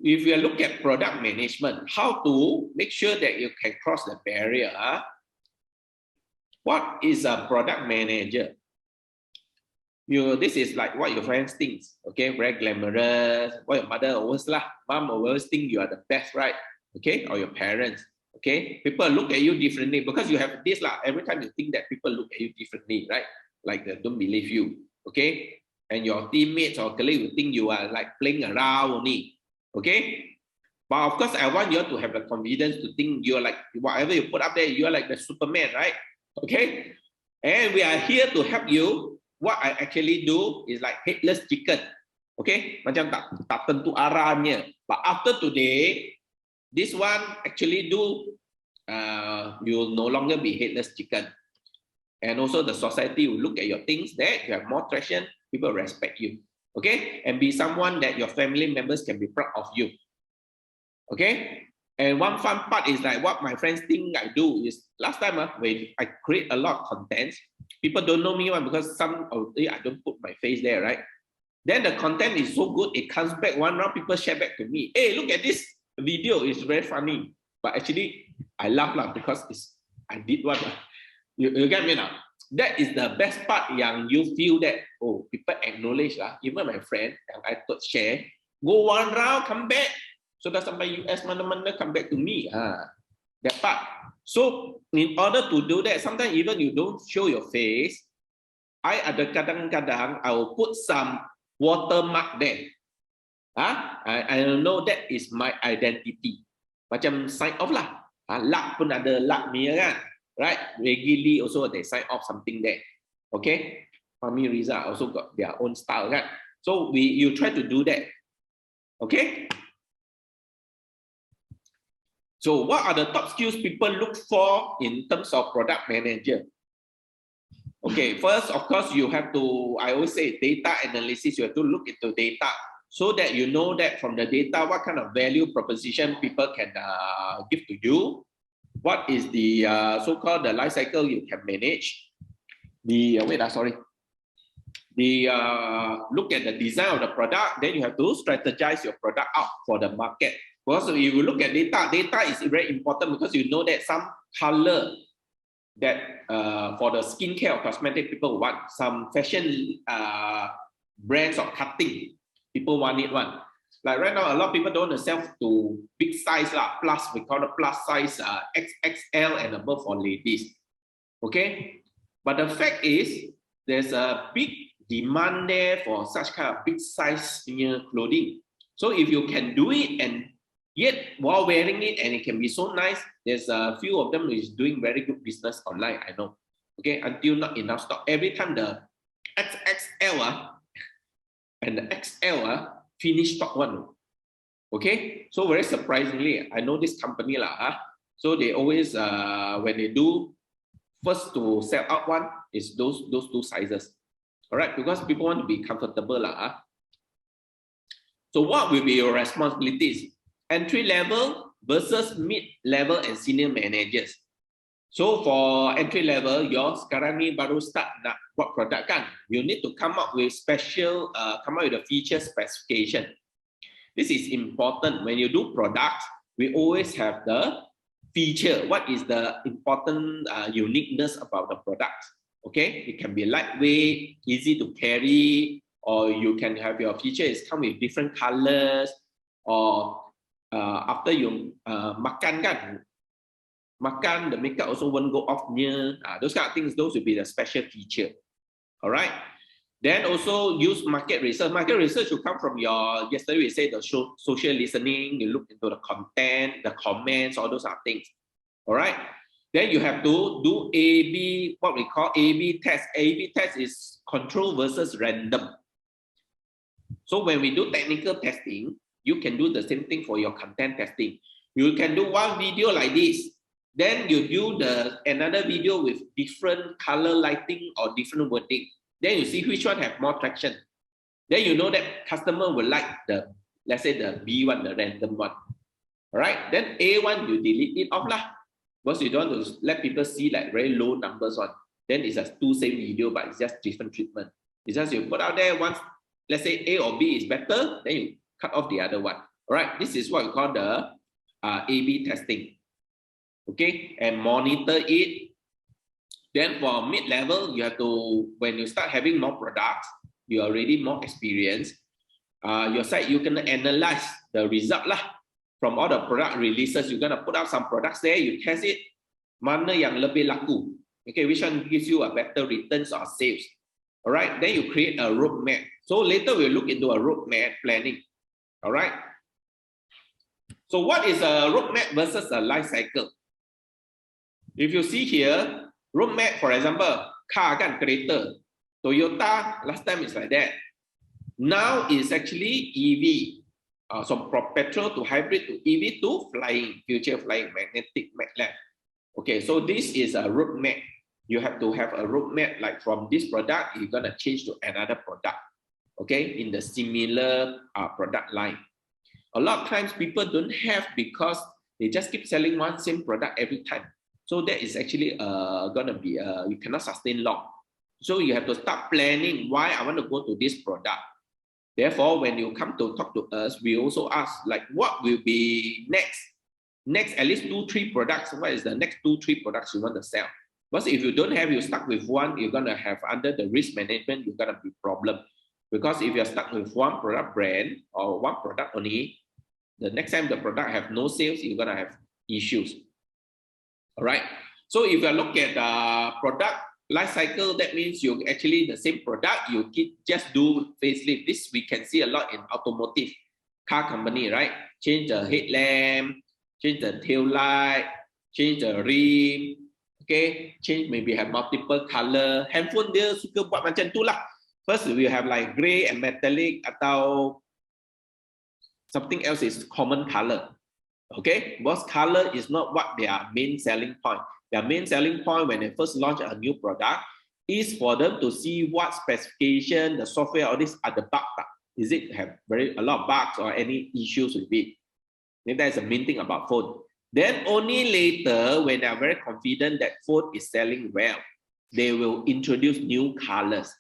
if you look at product management, how to make sure that you can cross the barrier. What is a product manager? This is like what your friends think, okay? Very glamorous. What your mother always lah. Mom always think you are the best, right? Okay, or your parents. Okay, people look at you differently because you have this lah. Every time you think that people look at you differently, right? Like they don't believe you. Okay, and your teammates or colleagues will think you are like playing around only. Okay, but of course, I want you to have the confidence to think you're like whatever you put up there, you're like the Superman, right? Okay, and we are here to help you. What I actually do is like headless chicken. Okay, macam tak tentu arahnya. But after today, this one actually do, you'll no longer be headless chicken. And also the society will look at your things that you have more traction, people respect you. Okay, and be someone that your family members can be proud of you. Okay, and one fun part is like what my friends think I do is last time when I create a lot of content, people don't know me because I don't put my face there, right? Then the content is so good, it comes back one round, people share back to me. Hey, look at this video, it's very funny. But actually, I laugh because I did one. You get me now? That is the best part yang you feel that, oh, people acknowledge lah. Even my friend yang I thought share, go one round, come back. So dah sampai US mana-mana, come back to me. That part. So in order to do that, sometimes even you don't show your face, I ada kadang-kadang I will put some watermark there. I know that is my identity. Macam sign off lah. Luck pun ada luck ni kan. Right? Regularly also they sign off something there. Okay? Fahmi Riza also got their own style kan. So you try to do that. Okay? So what are the top skills people look for in terms of product manager? Okay, first, of course, you have to, I always say data analysis, you have to look into data so that you know that from the data, what kind of value proposition people can give to you. What is the so-called the life cycle you can manage. Look at the design of the product, then you have to strategize your product out for the market. Also, if you look at data is very important because you know that some color that for the skincare or cosmetic people want, some fashion brands of cutting, people want it one. Like right now, a lot of people don't want to sell to big size plus, we call it plus size XXL and above for ladies. Okay, but the fact is there's a big demand there for such kind of big size clothing. So if you can do it and yet while wearing it and it can be so nice, there's a few of them is doing very good business online, I know. Okay, until not enough stock. Every time the XXL and the XL finish stock one. Okay, so very surprisingly, I know this company so they always when they do first to sell out one is those two sizes. All right, because people want to be comfortable So what will be your responsibilities? Entry level versus mid level and senior managers. So for entry level, sekarang ni baru start nak buat produk kan, you need to come up with come up with a feature specification. This is important. When you do products, we always have the feature. What is the important uniqueness about the product? Okay, it can be lightweight, easy to carry, or you can have your features come with different colors, or after you makan kan, the makeup also won't go off near. Those kind of things, those will be the special feature. All right. Then also use market research. Market research will come from yesterday we said the social listening, you look into the content, the comments, all those are things. All right. Then you have to do A/B, what we call A/B test. A/B test is control versus random. So when we do technical testing, you can do the same thing for your content testing. You can do one video like this. Then you do another video with different color lighting or different wording. Then you see which one have more traction. Then you know that customer will like let's say the B one, the random one. All right. Then A one, you delete it off lah. Because you don't want to let people see like very low numbers on. Then it's just two same video, but it's just different treatment. It's just you put out there once, let's say A or B is better, then you cut off the other one. All right, this is what we call the A/B testing. Okay, and monitor it. Then for mid-level, you have to, when you start having more products, you're already more experienced. Your side, you can analyze the result lah from all the product releases. You're gonna put out some products there, you test it, mana yang lebih laku. Okay, which one gives you a better returns or sales? All right, then you create a roadmap. So later we'll look into a roadmap planning. All right. So what is a roadmap versus a life cycle? If you see here, roadmap, for example, car kan, kereta. Toyota, last time is like that. Now it's actually EV. So from petrol to hybrid to EV to flying, future flying, magnetic, maglev. Okay, so this is a roadmap. You have to have a roadmap, like from this product, you're gonna change to another product. Okay, in the similar product line. A lot of times people don't have because they just keep selling one same product every time. So that is actually gonna be, you cannot sustain long. So you have to start planning why I want to go to this product. Therefore, when you come to talk to us, we also ask like what will be next? Next, at least 2-3 products. What is the next 2-3 products you want to sell? Because if you don't have, you're stuck with one, you're gonna have under the risk management, you're gonna be problem. Because if you're stuck with one product brand or one product only, the next time the product have no sales, you're gonna have issues. All right. So if you look at the product life cycle, that means you actually the same product, you just do facelift. This we can see a lot in automotive car company, right? Change the headlamp, change the tail light, change the rim. Okay, change maybe have multiple color. Handphone dia suka buat macam tu lah. First we have like gray and metallic atau something else is common color. Okay, because color is not what their main selling point. Their main selling point when they first launch a new product is for them to see what specification, the software, all these are the bugs. Is it have a lot of bugs or any issues with it? Then that is the main thing about phone. Then only later, when they are very confident that phone is selling well, they will introduce new colors.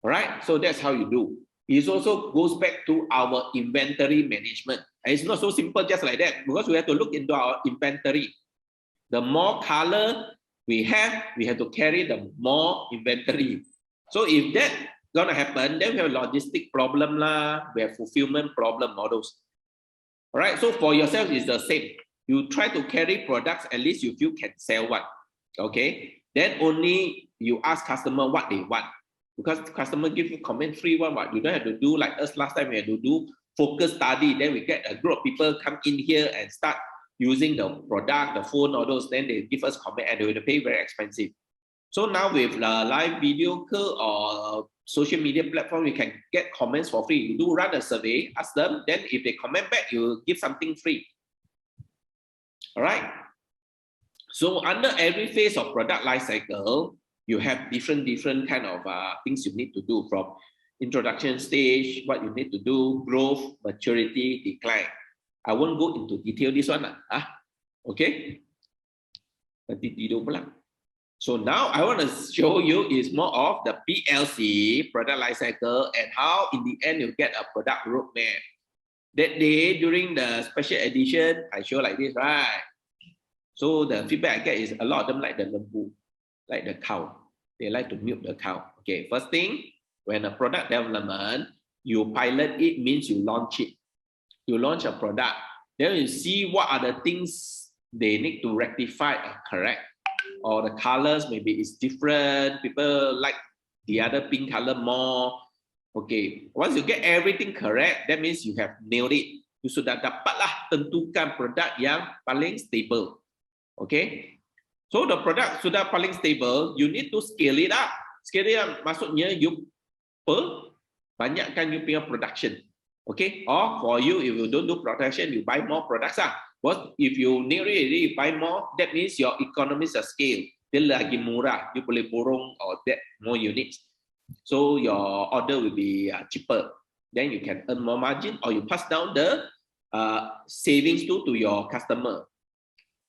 All right, so that's how you do. It also goes back to our inventory management. And it's not so simple just like that, because we have to look into our inventory. The more color we have to carry the more inventory. So if that's gonna happen, then we have a logistic problem lah, we have fulfillment problem, models. All right, so for yourself it's the same. You try to carry products, at least you can sell one. Okay, then only you ask customer what they want. Because customer give you comment free one, what you don't have to do like us last time. We had to do focus study. Then we get a group of people come in here and start using the product, the phone, all those. Then they give us comment and they will pay very expensive. So now with the live video call or social media platform, we can get comments for free. You do run a survey, ask them. Then if they comment back, you give something free. All right. So under every phase of product life cycle, you have different kind of things you need to do, from introduction stage, what you need to do, growth, maturity, decline. I won't go into detail this one. Okay. So now I want to show you is more of the PLC, product life cycle, and how in the end you get a product roadmap. That day during the special edition, I show like this, right? So the feedback I get is a lot of them like the lembu, like the cow. They like to milk the cow. Okay, first thing, when a product development, you pilot it means you launch it. You launch a product, then you see what are the things they need to rectify or correct. Or the colors maybe is different. People like the other pink color more. Okay, once you get everything correct, that means you have nailed it. You sudah dapatlah tentukan produk yang paling stable. Okay, so the product sudah paling stable, you need to scale it up. Scale it up maksudnya you banyakkan you punya production. Okay, or for you, if you don't do production, you buy more products. But if you nearly buy more, that means your economies of scale. Dia lagi murah, you boleh borong or that more units. So your order will be cheaper. Then you can earn more margin, or you pass down the savings to your customer.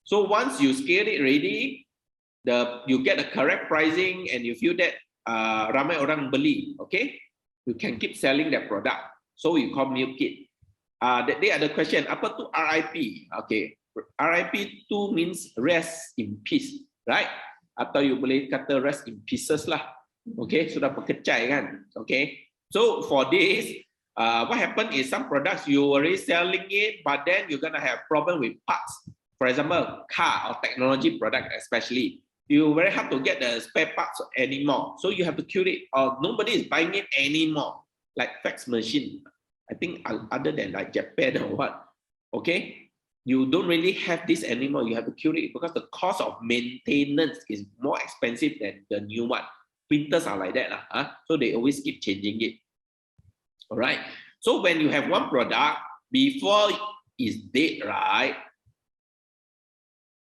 So once you scale it ready, you get the correct pricing and you feel that ramai orang beli, okay? You can keep selling that product. So you call milk it. They are the question. Apa tu RIP? Okay, RIP tu means rest in peace, right? Atau you boleh kata rest in pieces lah. Okay, sudah berkecai kan? Okay, so for this, what happened is some products you already selling it, but then you're gonna have problem with parts. For example, car or technology product especially, you very hard to get the spare parts anymore. So you have to curate, or nobody is buying it anymore. Like fax machine, I think other than like Japan or what, okay, you don't really have this anymore. You have to curate because the cost of maintenance is more expensive than the new one. Printers are like that, so they always keep changing it. All right. So when you have one product, before it's dead, right?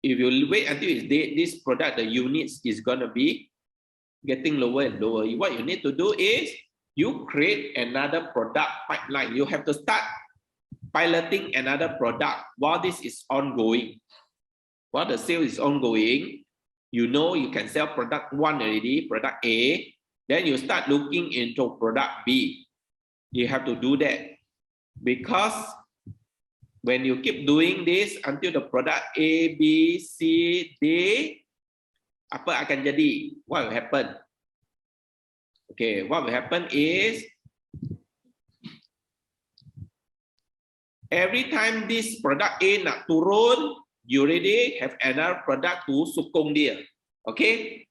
If you wait until it's dead, this product, the units is gonna be getting lower and lower. What you need to do is you create another product pipeline. You have to start piloting another product while this is ongoing. While the sale is ongoing, you know you can sell product 1 already, product A, then you start looking into product B. You have to do that because when you keep doing this until the product A, B, C, D, apa akan jadi? What will happen? Okay, what will happen is every time this product A nak turun, you already have another product to sokong dia. Okay,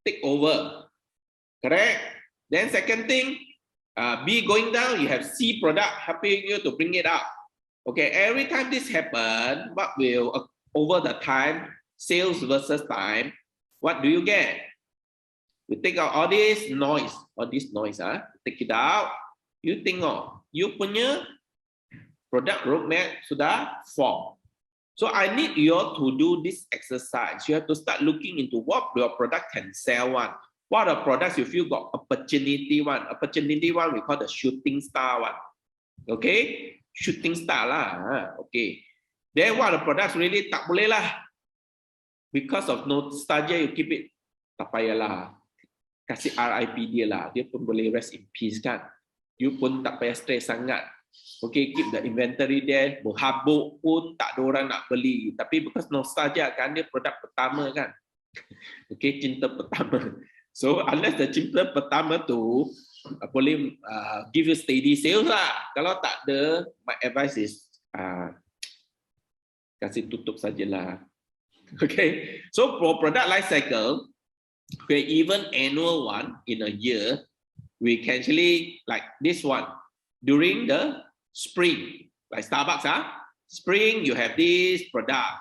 take over. Correct? Then second thing, B going down, you have C product helping you to bring it up. Okay, every time this happen, what will over the time, sales versus time, what do you get? You take out all this noise, take it out. You tengok, you punya product roadmap sudah form. So I need you to do this exercise. You have to start looking into what your product can sell one. What are products you feel got opportunity one? Opportunity one we call the shooting star one. Okay, shooting star lah. Okay. Then what are the products really tak boleh lah? Because of nostalgia you keep it. Tak payahlah. Kasih RIP dia lah. Dia pun boleh rest in peace kan. You pun tak payah stress sangat. Okay, keep the inventory there. Berhabuk pun tak ada orang nak beli. Tapi because nostalgia kan, dia produk pertama kan. Okay, cinta pertama. So unless the cinta pertama tu boleh give you steady sales lah. Kalau tak ada, my advice is kasih tutup sajalah. Okay, so for product life cycle, okay, even annual one in a year, we can actually like this one. During the spring, like Starbucks, spring you have this product.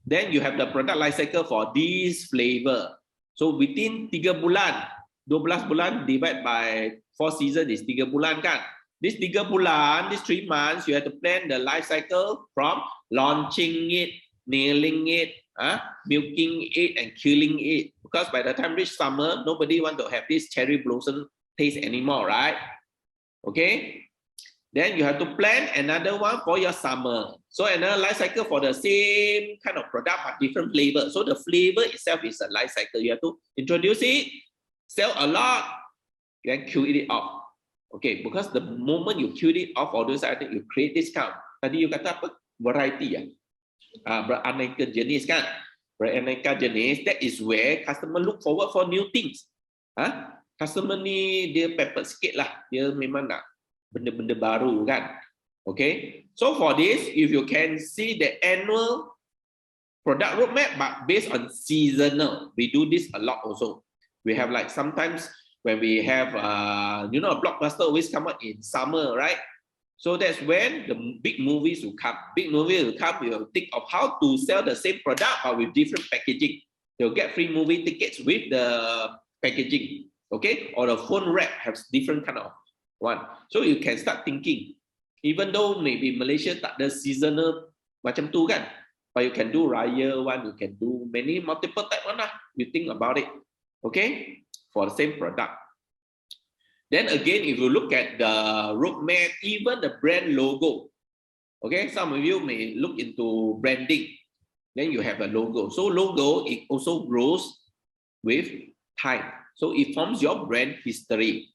Then you have the product life cycle for this flavor. So within 3 bulan, 12 bulan divide by 4 seasons is 3 bulan kan. This 3 bulan, this 3 months, you have to plan the life cycle from launching it, nailing it, milking it and killing it. Because by the time reach summer, nobody want to have this cherry blossom taste anymore, right? Okay. Then you have to plan another one for your summer. So another life cycle for the same kind of product but different flavor. So the flavor itself is a life cycle. You have to introduce it, sell a lot, then kill it off. Okay, because the moment you kill it off, all those items, you create discount. Tadi you kata apa? Variety ya. Beraneka jenis kan? Beraneka jenis. That is where customer look forward for new things. Customer ni dia pepper sikit lah. Dia memang nak benda-benda baru kan. Okay, so for this, if you can see the annual product roadmap but based on seasonal, we do this a lot also. We have like sometimes when we have a blockbuster always come out in summer, right? So that's when the big movies will come. Big movies will come, we will think of how to sell the same product but with different packaging. You'll get free movie tickets with the packaging, okay? Or the phone wrap has different kind of one. So you can start thinking, even though maybe Malaysia tak ada seasonal macam tu kan, but you can do raya one, you can do many multiple type one lah. You think about it, okay? For the same product. Then again, if you look at the roadmap, even the brand logo, okay? Some of you may look into branding. Then you have a logo. So logo, it also grows with time. So it forms your brand history.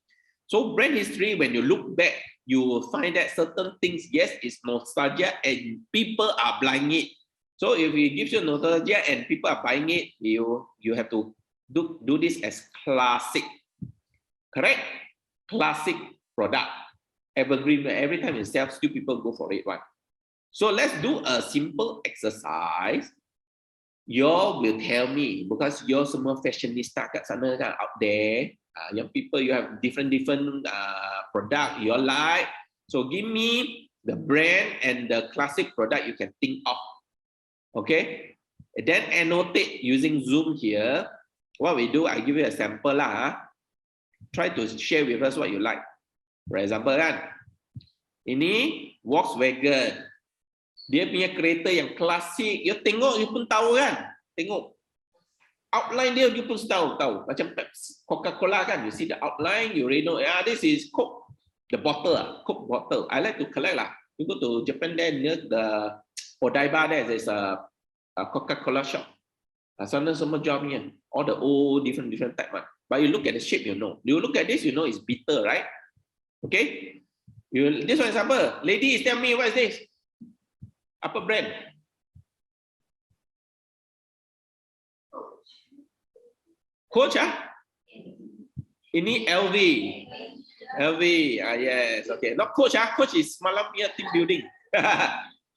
So brand history, when you look back, you will find that certain things, yes, it's nostalgia and people are buying it. So if it gives you nostalgia and people are buying it, you have to do this as classic. Correct? Classic product. Evergreen, every time you sell, still people go for it, right? So let's do a simple exercise. You will tell me, because you're semua fashionista kat sana kan, out there. Young people, you have different product you like. So give me the brand and the classic product you can think of. Okay? And then annotate using Zoom here. What we do, I give you a sample lah. Try to share with us what you like. For example kan, ini Volkswagen. Dia punya kereta yang klasik, you tengok, you pun tahu kan? Tengok outline dia, you pun tahu. Macam Coca-Cola kan, you see the outline, you already know, this is Coke, the bottle, Coke bottle. I like to collect lah. You go to Japan there, near the Odaiba there, there's a Coca-Cola shop. Sana semua jual punya, all the old different type one. But you look at the shape, you know. You look at this, you know it's bitter, right? Okay? This one example. Ladies, tell me, what is this? Apa brand? Coach Ini LV. LV, yes, okay. Not Coach Coach is malam punya team building.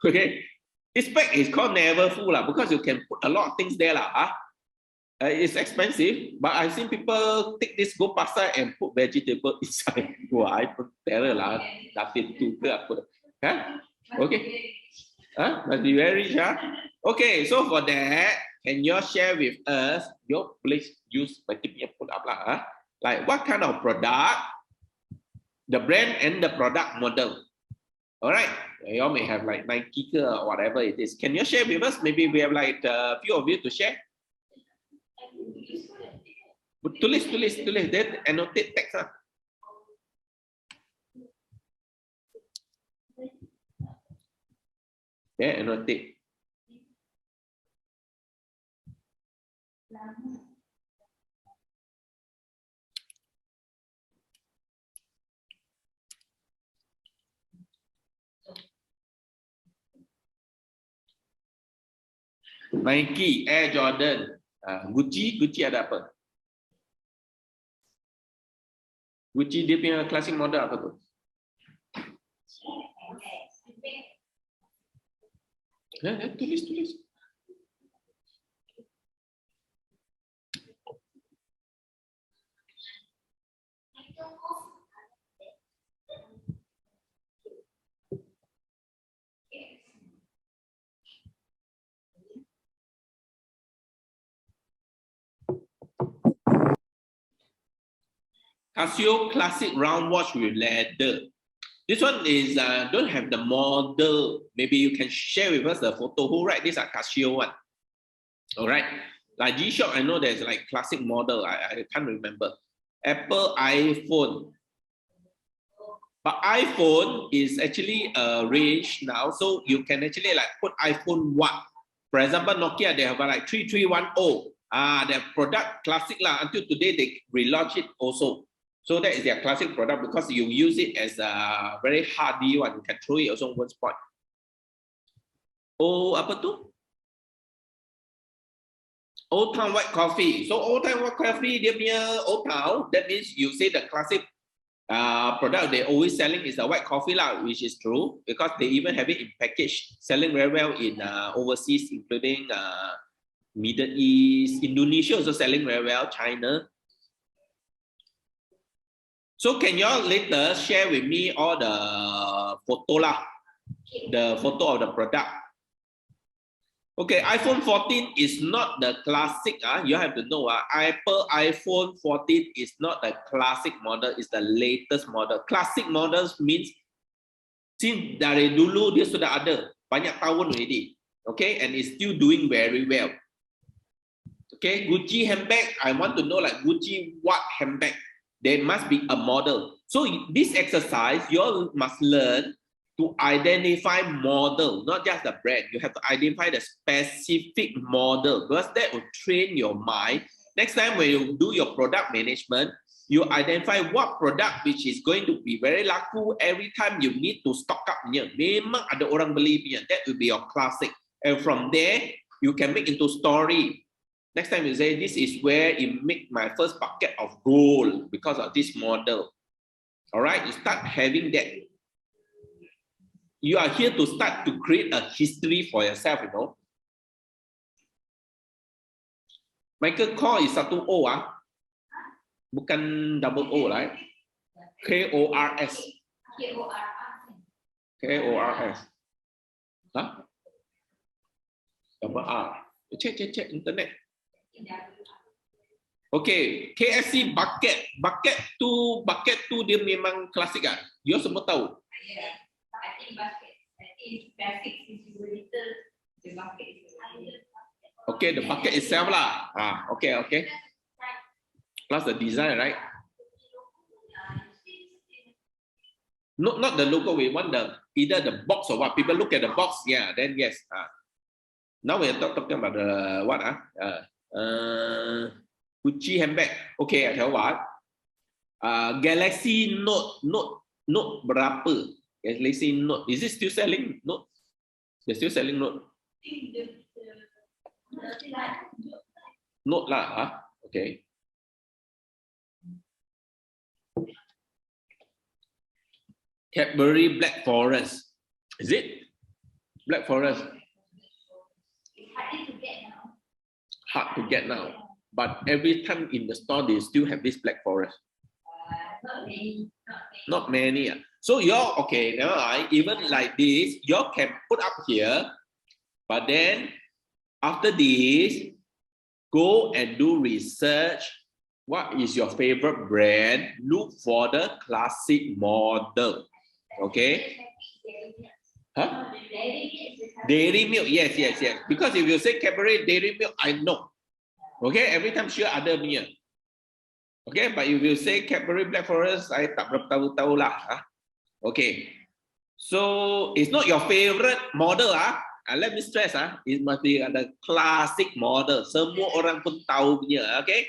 Okay. This bag is called Never Full lah, because you can put a lot of things there lah. It's expensive, but I've seen people take this go pasar and put vegetable inside. Wah, I put terror lah. Dapat tu ke apa? Okay. Must be very rich, Okay, so for that, can you share with us your place use particular product lah? Like what kind of product, the brand and the product model. All right, you all may have like Nike or whatever it is. Can you share with us? Maybe we have like a few of you to share. Tulis, then annotate text lah. Yeah, annotate. Nike, Air Jordan, Gucci ada apa? Gucci dia punya classic model apa tu? Tulis. Casio classic round watch with leather. This one is don't have the model. Maybe you can share with us the photo. Who write this? Casio one. All right. Like G-Shock, I know there's like classic model. I can't remember. Apple iPhone. But iPhone is actually a range now, so you can actually like put iPhone what. For example, Nokia, they have like 3310. Their product classic lah. Until today, they relaunch it also. So that is their classic product because you use it as a very hardy one. You can throw it also one spot. Oh, apa tu? Old Town White Coffee. So Old Town White Coffee, dia punya Old Town. That means you say the classic product they always selling is the white coffee lah, which is true because they even have it in package, selling very well in overseas, including Middle East, Indonesia also selling very well, China. So can you all later share with me all the photo lah, the photo of the product. Okay, iPhone 14 is not the classic. You have to know, Apple iPhone 14 is not the classic model, it's the latest model. Classic models means since dari dulu dia sudah ada, banyak tahun already. Okay, and it's still doing very well. Okay, Gucci handbag, I want to know like Gucci what handbag. There must be a model. So this exercise, you all must learn to identify model, not just the brand. You have to identify the specific model because that will train your mind. Next time when you do your product management, you identify what product which is going to be very laku every time you need to stock up punya. Memang ada orang beli punya. That will be your classic. And from there, you can make into story. Next time you say, this is where you make my first bucket of gold because of this model. All right, you start having that. You are here to start to create a history for yourself, you know. Michael Kors is satu O bukan double O, right? K-O-R-S. K-O-R-S. Huh? Double R. Check internet. Okay, KFC bucket tu dia memang klasik kan? You semua tahu. I think bucket. I think basic is little. The bucket is little. Okay, the bucket itself lah. Okay. Plus the design, right? Not the logo. We want either the box or what. People look at the box, yeah. Then yes. Now we're talking about the what? Gucci handbag. Okay, I tell what. Galaxy Note berapa? Galaxy Note. Is it still selling Note? They're still selling Note. Note lah, okay. Cadbury Black Forest. Is it? Black Forest. Hard to get now. But every time in the store, they still have this Black Forest. Not many. So you're okay. Now, even like this, you can put up here. But then, after this, go and do research. What is your favorite brand? Look for the classic model. Okay? Huh? Dairy milk. Yes. Because if you say Cadbury Dairy milk, I know. Okay? Every time sure ada punya. Okay? But if you say Cadbury Black Forest, I tak berapa tahu lah. Okay. So, it's not your favorite model. Let me stress, it must be the classic model. Semua orang pun tahu punya, okay?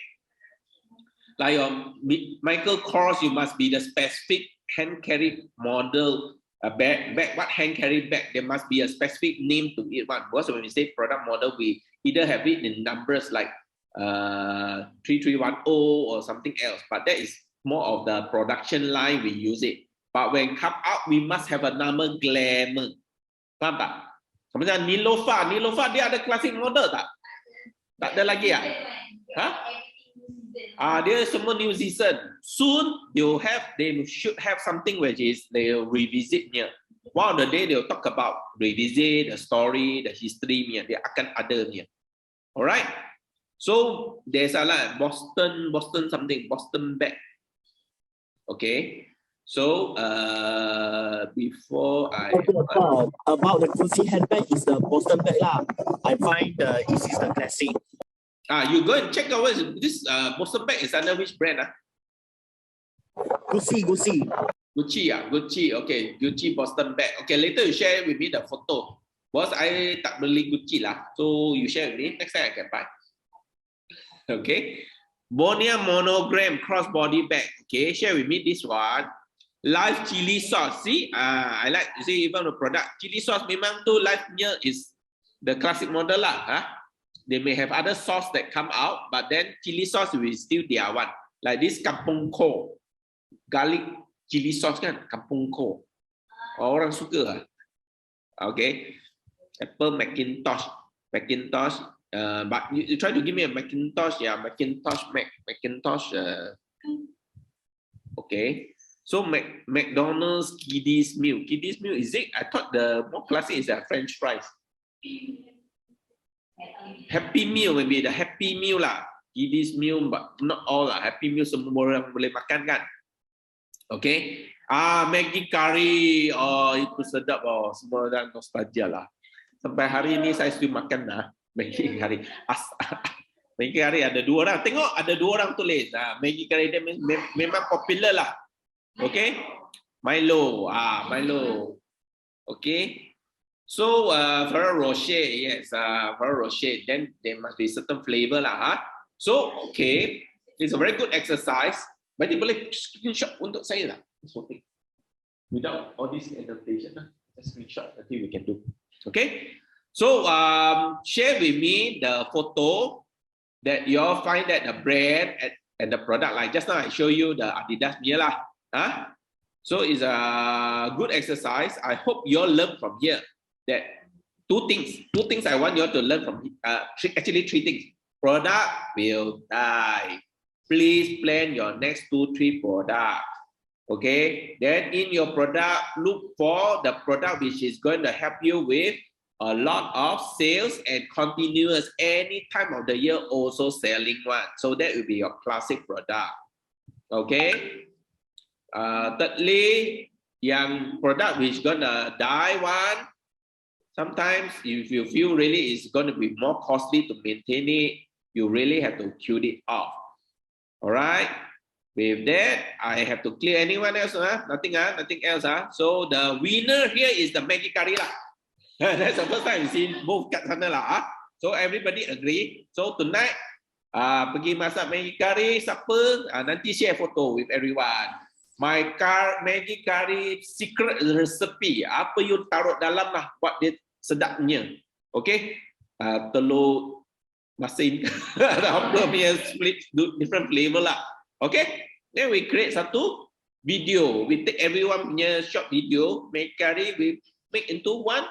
Like your Michael Kors, you must be the specific hand carry model bag. What hand carry bag? There must be a specific name to it. Because when we say product model, we either have it in numbers like 3310 or something else. But that is more of the production line we use it. But when come out, we must have a number glamour. Faham tak? Macam Nilofa dia ada classic model tak? Tak ada lagi dia semua new season. Soon they should have something which is they revisit nya. One of the day they'll talk about revisit the story, the history nya. Dia akan ada nya. Alright. So there's a like Boston bag. Okay. So before I about the Gucci handbag is the Boston bag lah. I find this is the classic. You go and check out this Boston bag is under which brand? Gucci. Gucci. Okay, Gucci Boston bag. Okay, later you share with me the photo. Because I tak beli Gucci lah, so you share with me. Next time I can buy. Okay, Bonia monogram crossbody bag. Okay, share with me this one. Live chili sauce. See, I like. You see, even the product chili sauce. Memang tu live-nya is the classic model lah. They may have other sauce that come out, but then chili sauce will still their one. Like this kampung ko, garlic chili sauce kan, kampung ko. Orang suka lah. Okay, Apple Macintosh. But you try to give me a Macintosh, Macintosh. Okay. So McDonald's kiddies meal. Kiddies meal, is it? I thought the more classic is the French fries. Happy meal, maybe the Happy meal lah. Kiddies meal, but not all lah. Happy meal semua orang boleh makan kan? Okay. Maggi curry. Oh, itu sedap. Oh, semua orang nostalgia lah. Sampai hari ini saya still makan lah. Maggi curry. Maggi curry ada 2 orang. Tengok ada 2 orang tulis. Maggi curry dia memang popular lah. Okay, Milo, Milo. Okay, so Ferrero Rocher, yes, Ferrero Rocher. Then there must be certain flavor lah. So okay, it's a very good exercise. Berarti boleh screenshot untuk saya lah. Without all this annotation, just screenshot nanti we can do. Okay. So share with me the photo that you all find that the brand and the product. Like just now I show you the Adidas punya lah. So it's a good exercise. I hope you all learn from here that two things I want you all to learn from. Actually three things. Product will die. Please plan your next 2-3 products. Okay, then in your product, look for the product which is going to help you with a lot of sales and continuous any time of the year also selling one. So that will be your classic product. Okay. Thirdly, yang product which gonna die one. Sometimes if you feel really it's going to be more costly to maintain it, you really have to kill it off. All right. With that, I have to clear anyone else, nothing else. So the winner here is the Maggi curry lah. That's the first time we see both kat sana lah. So everybody agree. So tonight, pergi masak Maggi curry, siapa? Nanti share photo with everyone. My Maggi curry secret recipe. Apa you taruh dalam lah, buat dia sedapnya. Okay? Telur masin, apa punya split different flavor lah. Okay, then we create satu video. We take everyone punya short video, make curry, we make into one,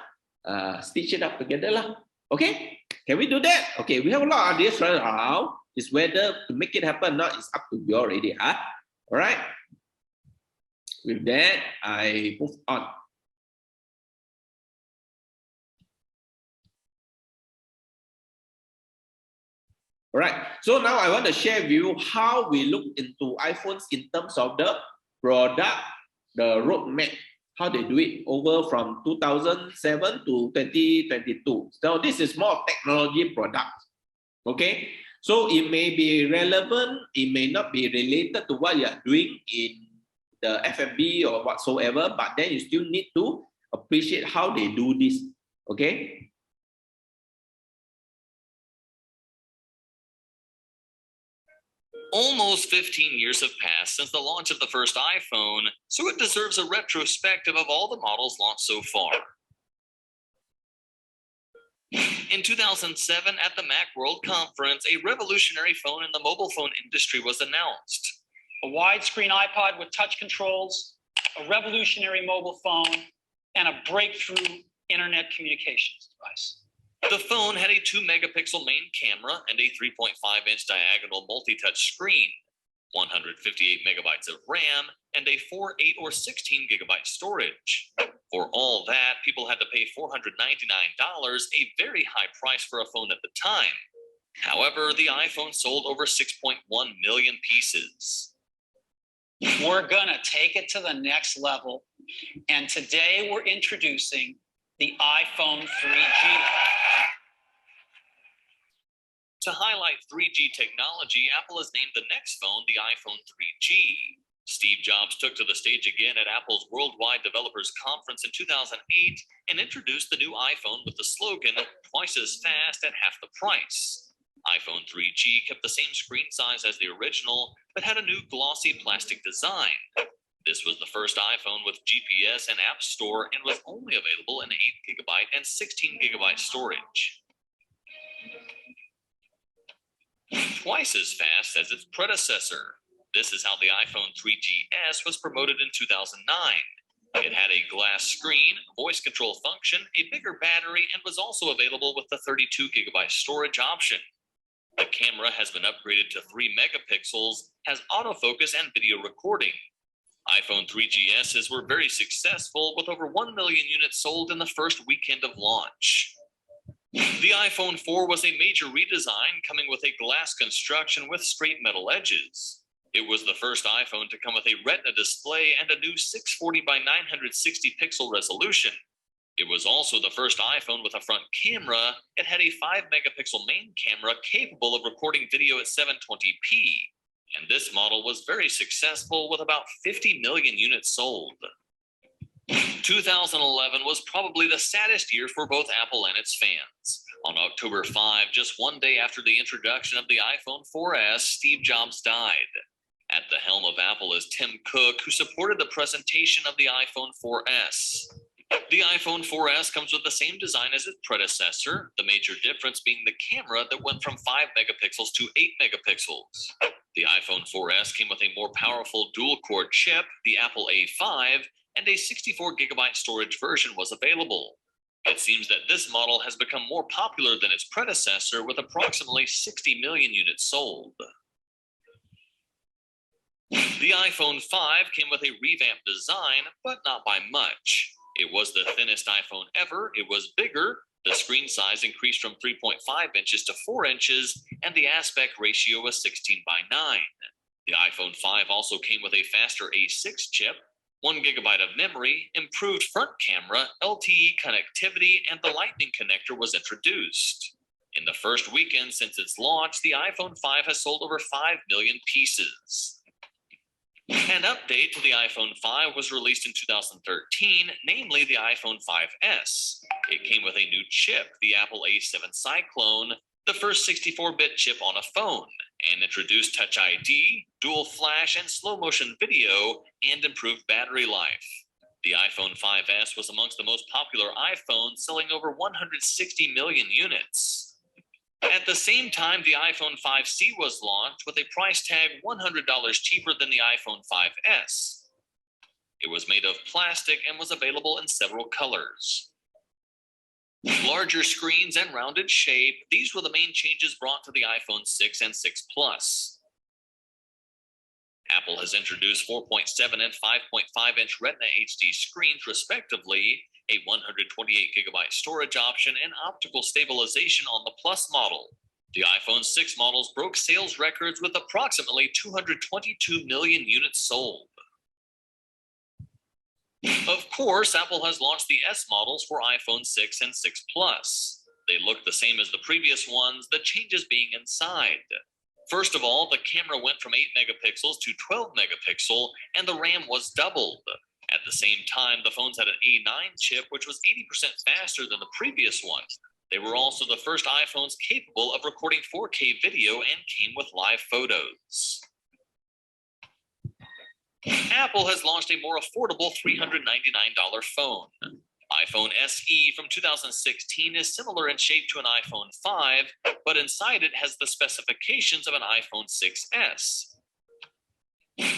stitch it up together lah. Okay, can we do that? Okay, we have a lot of ideas right now. It's whether to make it happen or not is up to you already. All right. With that, I move on. All right, so now I want to share with you how we look into iPhones in terms of the product, the roadmap, how they do it over from 2007 to 2022. So this is more technology product, okay? So it may be relevant, it may not be related to what you are doing in the F&B or whatsoever, but then you still need to appreciate how they do this, okay? Almost 15 years have passed since the launch of the first iPhone, so it deserves a retrospective of all the models launched so far. In 2007, at the Macworld Conference, a revolutionary phone in the mobile phone industry was announced. A widescreen iPod with touch controls, a revolutionary mobile phone, and a breakthrough internet communications device. The phone had a 2-megapixel main camera and a 3.5-inch diagonal multi-touch screen, 158 megabytes of RAM, and a 4, 8, or 16 gigabyte storage. For all that, people had to pay $499, a very high price for a phone at the time. However, the iPhone sold over 6.1 million pieces. We're gonna take it to the next level, and today we're introducing the iPhone 3G. To highlight 3G technology, Apple has named the next phone the iPhone 3G. Steve Jobs took to the stage again at Apple's Worldwide Developers Conference in 2008 and introduced the new iPhone with the slogan, "Twice as fast at half the price." iPhone 3G kept the same screen size as the original, but had a new glossy plastic design. This was the first iPhone with GPS and App Store and was only available in 8 gigabyte and 16 gigabyte storage. Twice as fast as its predecessor. This is how the iPhone 3GS was promoted in 2009. It had a glass screen, voice control function, a bigger battery, and was also available with the 32 gigabyte storage option. The camera has been upgraded to 3 megapixels, has autofocus and video recording. iPhone 3GSs were very successful, with over 1 million units sold in the first weekend of launch. The iPhone 4 was a major redesign, coming with a glass construction with straight metal edges. It was the first iPhone to come with a Retina display and a new 640 by 960 pixel resolution. It was also the first iPhone with a front camera. It had a 5 megapixel main camera capable of recording video at 720p. And this model was very successful, with about 50 million units sold. 2011 was probably the saddest year for both Apple and its fans. On October 5, just one day after the introduction of the iPhone 4S, Steve Jobs died. At the helm of Apple is Tim Cook, who supported the presentation of the iPhone 4S. The iPhone 4S comes with the same design as its predecessor, the major difference being the camera that went from 5 megapixels to 8 megapixels. The iPhone 4S came with a more powerful dual-core chip, the Apple A5, and a 64 gigabyte storage version was available. It seems that this model has become more popular than its predecessor, with approximately 60 million units sold. The iPhone 5 came with a revamped design, but not by much. It was the thinnest iPhone ever, it was bigger, the screen size increased from 3.5 inches to 4 inches, and the aspect ratio was 16:9. The iPhone 5 also came with a faster A6 chip, 1 gigabyte of memory, improved front camera, LTE connectivity, and the Lightning connector was introduced. In the first weekend since its launch, the iPhone 5 has sold over 5 million pieces. An update to the iPhone 5 was released in 2013, namely the iPhone 5S. It came with a new chip, the Apple A7 Cyclone, the first 64-bit chip on a phone, and introduced Touch ID, dual flash, and slow motion video, and improved battery life. The iPhone 5S was amongst the most popular iPhones, selling over 160 million units. At the same time, the iPhone 5C was launched with a price tag $100 cheaper than the iPhone 5S. It was made of plastic and was available in several colors. Larger screens and rounded shape, these were the main changes brought to the iPhone 6 and 6 Plus. Apple has introduced 4.7 and 5.5-inch Retina HD screens, respectively, a 128 gigabyte storage option, and optical stabilization on the Plus model. The iPhone 6 models broke sales records with approximately 222 million units sold. Of course, Apple has launched the S models for iPhone 6 and 6 Plus. They look the same as the previous ones, the changes being inside. First of all, the camera went from 8 megapixels to 12 megapixel, and the RAM was doubled. At the same time, the phones had an A9 chip, which was 80% faster than the previous one. They were also the first iPhones capable of recording 4K video and came with live photos. Apple has launched a more affordable $399 phone. iPhone SE from 2016 is similar in shape to an iPhone 5, but inside it has the specifications of an iPhone 6S.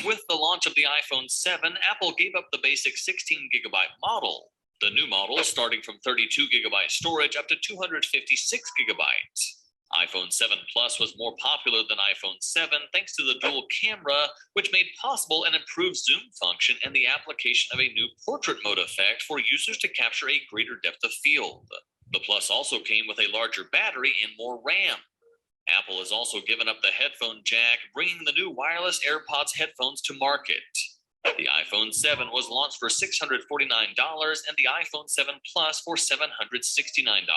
With the launch of the iPhone 7, Apple gave up the basic 16 gigabyte model. The new model, starting from 32 gigabyte storage up to 256 gigabytes. iPhone 7 Plus was more popular than iPhone 7 thanks to the dual camera, which made possible an improved zoom function and the application of a new portrait mode effect for users to capture a greater depth of field. The Plus also came with a larger battery and more RAM. Apple has also given up the headphone jack, bringing the new wireless AirPods headphones to market. The iPhone 7 was launched for $649 and the iPhone 7 Plus for $769.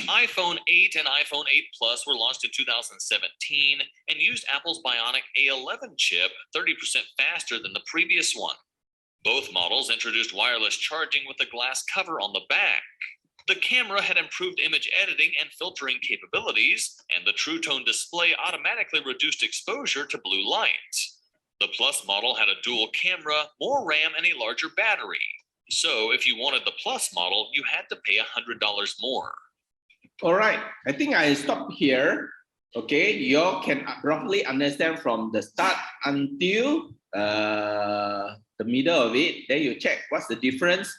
iPhone 8 and iPhone 8 Plus were launched in 2017 and used Apple's Bionic A11 chip, 30% faster than the previous one. Both models introduced wireless charging with a glass cover on the back. The camera had improved image editing and filtering capabilities, and the True Tone display automatically reduced exposure to blue light. The Plus model had a dual camera, more RAM, and a larger battery. So if you wanted the Plus model, you had to pay $100 more. All right, I think I stop here. Okay, you all can roughly understand from the start until the middle of it. Then you check what's the difference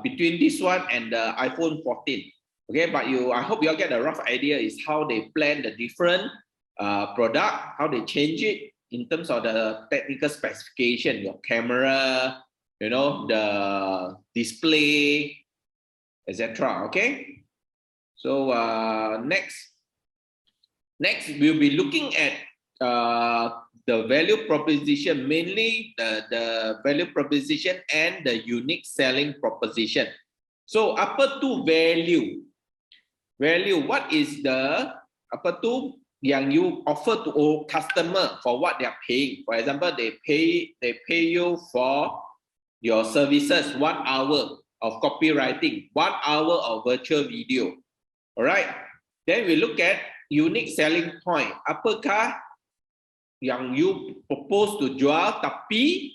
between this one and the iPhone 14. Okay, but I hope you all get a rough idea is how they plan the different product, how they change it in terms of the technical specification, your camera, you know, the display, etc. Okay. So next we'll be looking at the value proposition, mainly the value proposition and the unique selling proposition. So apa tu value? Value, what is the apa tu yang you offer to customer for what they are paying? For example, they pay you for your services 1 hour of copywriting, 1 hour of virtual video. All right. Then we look at unique selling point. Apakah yang you propose to jual tapi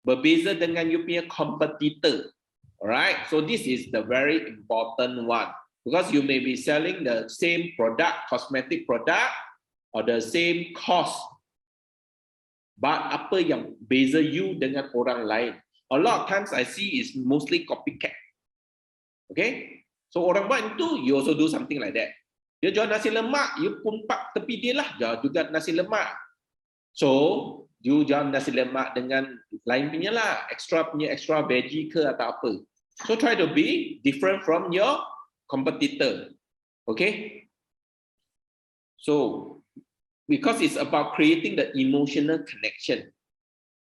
berbeza dengan you punya competitor. Alright, so this is the very important one because you may be selling the same product, cosmetic product, or the same cost, but apa yang beza you dengan orang lain? A lot of times I see is mostly copycat. Okay, so orang buat itu, you also do something like that. Dia jual nasi lemak, you pun pak tepi dia lah, jual juga nasi lemak. So you jual nasi lemak dengan lain punya lah, extra veggie ke atau apa. So try to be different from your competitor. Okay? So because it's about creating the emotional connection.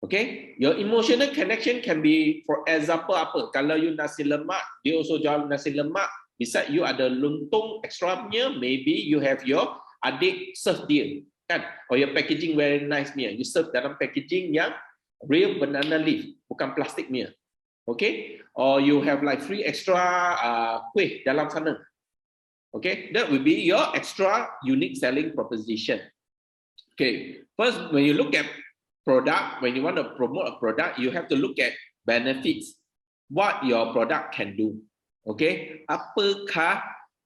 Okay? Your emotional connection can be, for example, apa? Kalau you nasi lemak, dia also jual nasi lemak. Beside you ada lontong extra punya, maybe you have your adik serve dia. Kan? Or your packaging very nice punya. You serve dalam packaging yang real banana leaf, bukan plastik punya. Okay? Or you have like free extra kuih dalam sana. Okay? That will be your extra unique selling proposition. Okay. First, when you look at product, when you want to promote a product, you have to look at benefits. What your product can do. Okay? Apakah,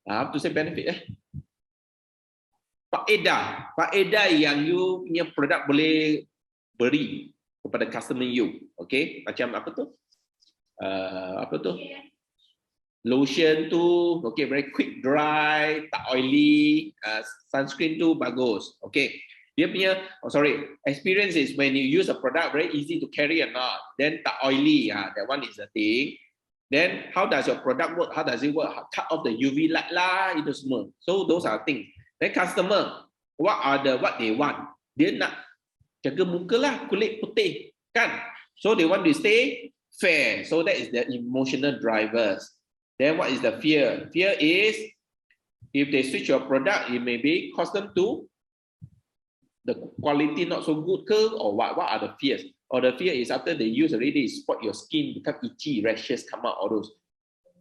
how to say benefit? Faedah yang you punya produk boleh beri kepada customer you. Okay? Macam apa tu? Lotion tu, okay, very quick dry, tak oily, sunscreen tu bagus, okay. Dia punya, experience is when you use a product very easy to carry or not, then tak oily, that one is the thing. Then how does your product work? How does it work? Cut off the UV light lah, itu semua. So those are things. Then customer, what they want? Dia nak jaga muka lah, kulit putih, kan? So they want to stay fair. So that is the emotional drivers. Then what is the fear? Fear is if they switch your product, it may be cause them to the quality not so good ke, or what are the fears? Or the fear is after they use already, spot your skin become itchy, rashes come out, all those.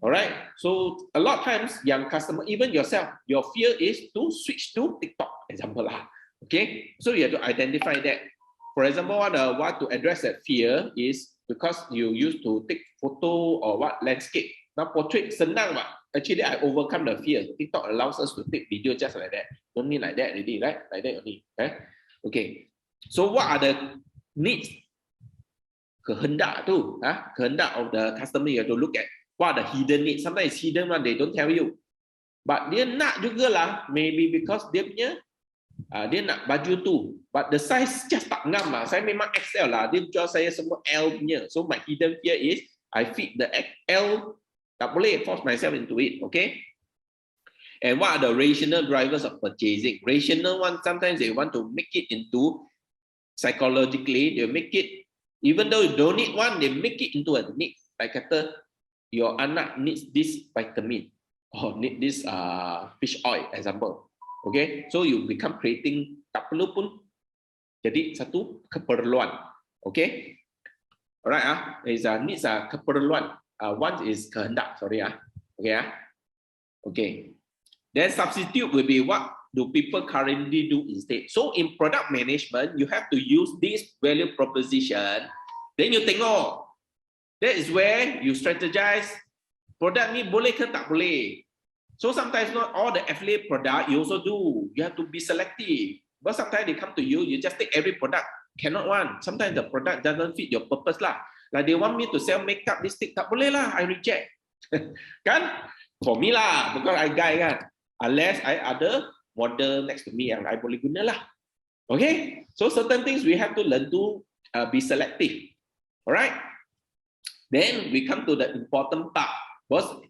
All right. So a lot of times, young customer, even yourself, your fear is to switch to TikTok, example lah. Okay. So you have to identify that. For example, what to address that fear is because you used to take photo or what landscape. Now portrait senang but actually I overcome the fear. TikTok allows us to take video just like that. Don't need like that already, right? Like that only. Okay. So what are the needs? Kehendak tu, kehendak of the customer, you have to look at what are the hidden needs. Sometimes it's hidden one, they don't tell you. But dia nak jugalah, maybe because dia punya dia nak baju tu, but the size just tak ngam lah. Saya memang XL lah, dia jual saya semua L punya. So my hidden fear is I fit the XL, tak boleh force myself into it. Okay. And what are the rational drivers of purchasing? Rational one, sometimes they want to make it into psychologically, they make it, even though you don't need one, they make it into a need. Like kata, your anak needs this vitamin or need this fish oil, example. Okay, so you become creating, tak perlu pun jadi satu keperluan. Okay, alright, is needs keperluan. One is kehendak. Sorry Okay Okay. Then substitute will be what do people currently do instead. So in product management, you have to use this value proposition. Then you tengok. That is where you strategize. Product ni boleh ke tak boleh. So sometimes not all the affiliate product you also do. You have to be selective. But sometimes they come to you, you just take every product. Cannot one. Sometimes the product doesn't fit your purpose lah. Like they want me to sell makeup lipstick, tak boleh lah. I reject. Kan? For me lah, because I guy kan. Unless I ada model next to me yang I boleh guna lah. Okay? So certain things we have to learn to be selective. Alright? Then we come to the important part. Because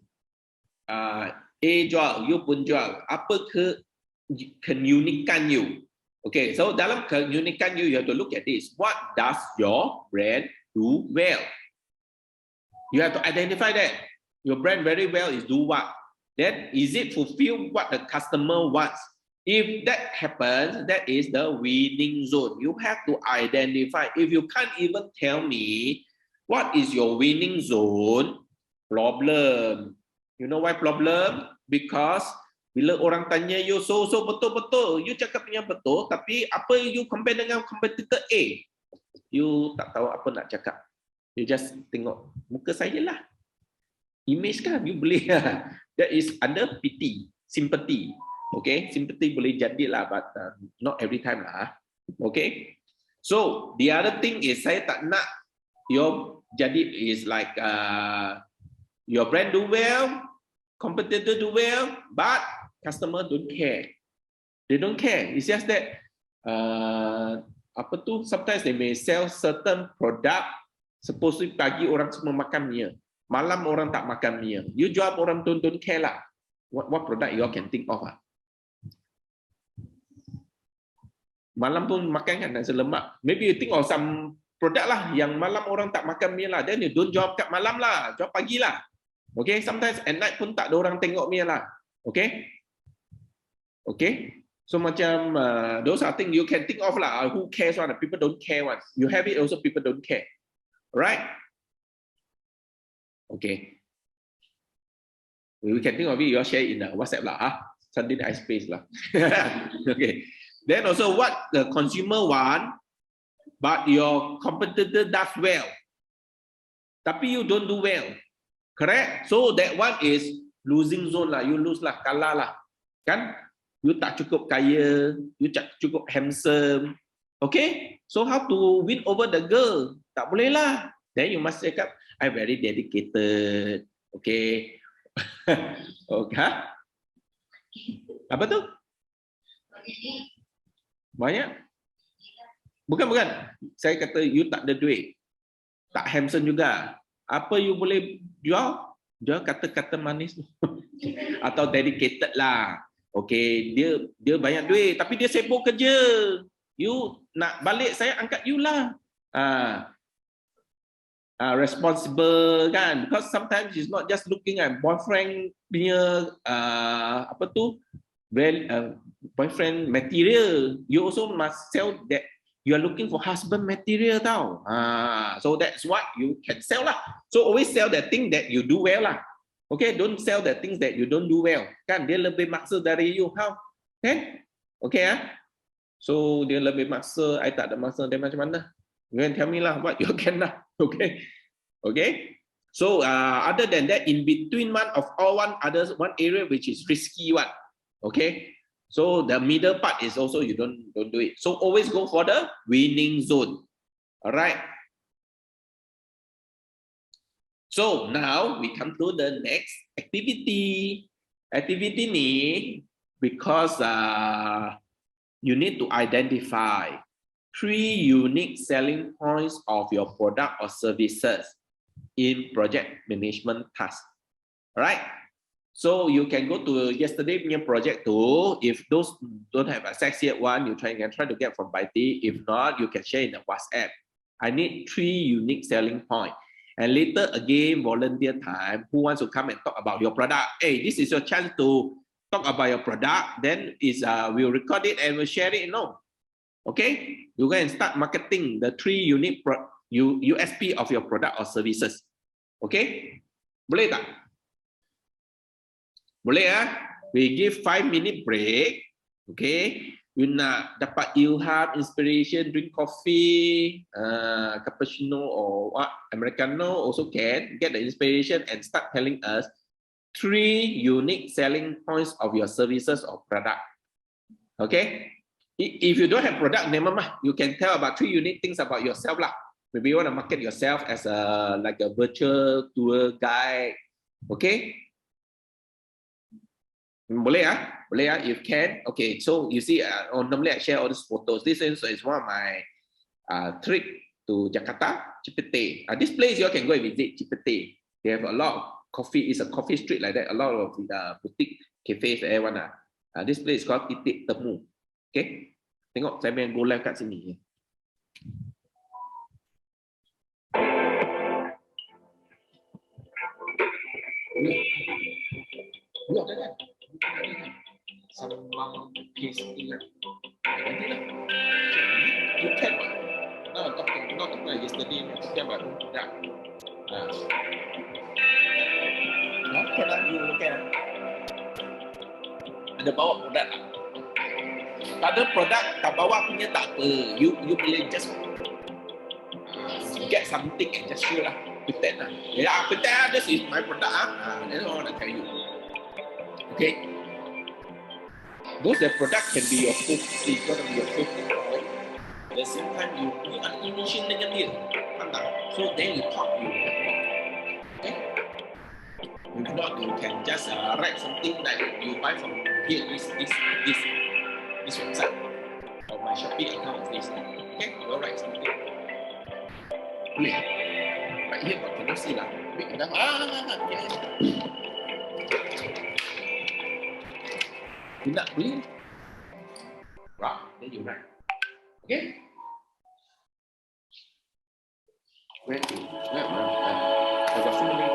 A jual, you pun jual. Apa keunikan you? Okay, so dalam keunikan you have to look at this. What does your brand do well? You have to identify that. Your brand very well is do what? Then is it fulfill what the customer wants? If that happens, that is the winning zone. You have to identify. If you can't even tell me what is your winning zone, problem. You know why problem? Because Bila orang tanya you, so betul-betul, you cakap punya betul, tapi apa you compare dengan competitor A? You tak tahu apa nak cakap. You just tengok muka saya lah. Image kan, you boleh lah. That is under pity, sympathy. Okay, sympathy boleh jadilah, but not every time lah. Okay, so the other thing is saya tak nak your jadi is like your brand do well, competitor do well, but customer don't care. They don't care. It's just that apa tu? Sometimes they may sell certain product. Supposedly pagi orang semua makan mie, malam orang tak makan mie. You jual orang don't care lah. What product you all can think of? Malam pun makan kan nasi lemak. Maybe you think of some product lah yang malam orang tak makan mie lah. Then you don't jual kat malam lah, jual pagi lah. Okay, sometimes at night pun tak ada orang tengok mie lah. Okay. Okay, so macam those are things you can think of lah. Who cares one? People don't care one. You have it also, people don't care. Right? Okay. We can think of it. You all share it in the WhatsApp lah. Sunday night space lah. Okay. Then also what the consumer want, but your competitor does well. Tapi you don't do well. Correct? So that one is losing zone lah. You lose lah, kalah lah. Kan? You tak cukup kaya, you tak cukup handsome. Okay? So how to win over the girl? Tak boleh lah. Then you must cakap, I'm very dedicated. Okay? Okay? Apa tu? Banyak? Bukan. Saya kata you tak ada duit. Tak handsome juga. Apa you boleh jual? Jual kata-kata manis. Atau dedicated lah. Okay, dia banyak duit tapi dia sibuk kerja. You nak balik saya angkat you lah. Responsible kan, because sometimes it's not just looking at boyfriend punya apa tu boyfriend material. You also must sell that you are looking for husband material tau. So that's what you can sell lah. So always sell the thing that you do well lah. Okay, don't sell the things that you don't do well. Kan dia lebih maksa dari you. How? Kan? Okay So dia lebih maksa, I tak ada maksa, dia macam mana? You can tell me lah what you can lah. Okay. Okay. So other than that, in between one area which is risky one. Okay. So the middle part is also you don't do it. So always go for the winning zone. All right. So now we come to the next activity. Activity ni because you need to identify 3 unique selling points of your product or services in project management task. All right. So you can go to yesterday punya project too. If those don't have access yet, you can try to get from Baiti. If not, you can share in the WhatsApp. I need 3 unique selling points. And later again, volunteer time, who wants to come and talk about your product? Hey, this is your chance to talk about your product. Then we'll record it and we'll share it. Okay? You go and start marketing the 3 unique USP of your product or services. Okay? Boleh tak? Boleh We give 5-minute break. Okay? You nak dapat ilham, inspiration, drink coffee, cappuccino or what, Americano also can get the inspiration and start telling us 3 unique selling points of your services or product. Okay? If you don't have product, never mind. You can tell about 3 unique things about yourself lah. Maybe you want to market yourself as like a virtual tour guide. Okay? Boleh Boleh if can. Okay, so you see, normally I share all these photos. This is one of my trip to Jakarta, Cipete. This place you all can go and visit, Cipete. They have a lot of coffee. It's a coffee street like that. A lot of boutique cafes there one. This place is called Titik Temu. Okay, tengok saya main go live kat sini. Lihat kan? Sambang case ini. You can what? No, not talking like yesterday. Talking about that. Can you look at? Ada bawa produk tak? Tak ada produk, tak bawa punya tak apa. You boleh just get something and just show lah. Pretend lah. Yeah, pretend this is my product. That's all I tell you. Okay. Those product can be your food. It's gonna be your food. At the same time, you initiate dengan dia. So then you talk, you have more. Okay. If not, you can just write something like you buy from here, this website. Or my Shopee account is this. Okay, you write something. Boleh. Right here, but cannot see lah. Wait, dah. Okay. You nak boleh? Right, then you write. Okay? Where to? I got so many.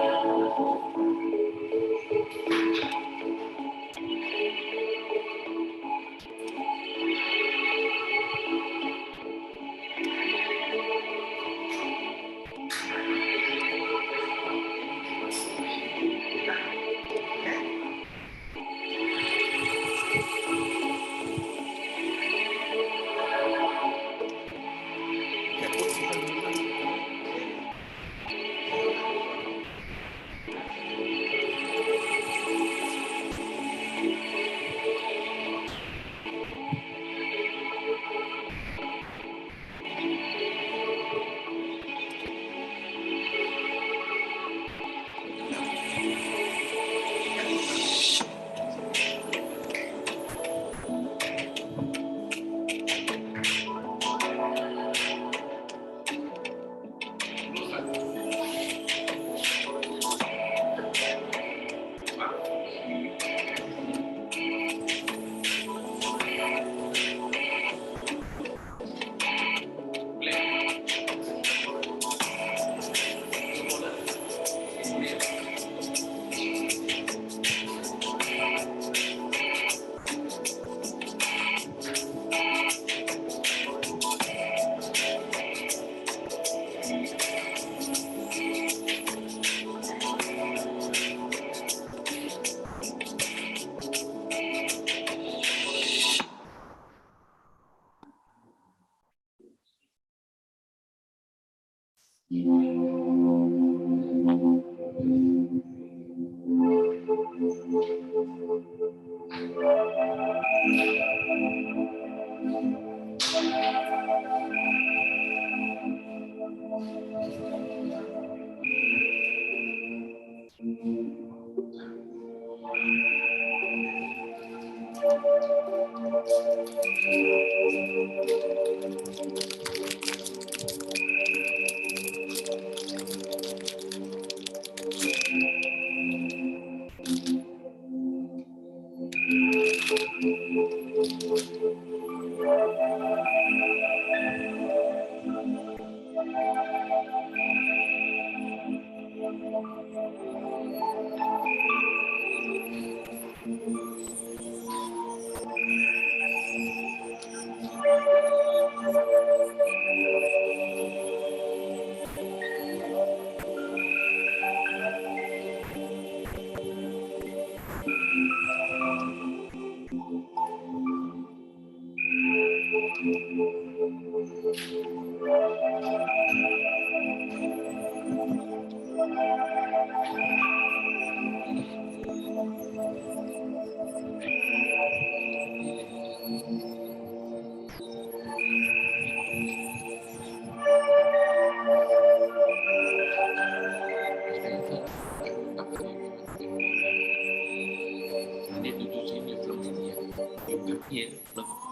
Here, look.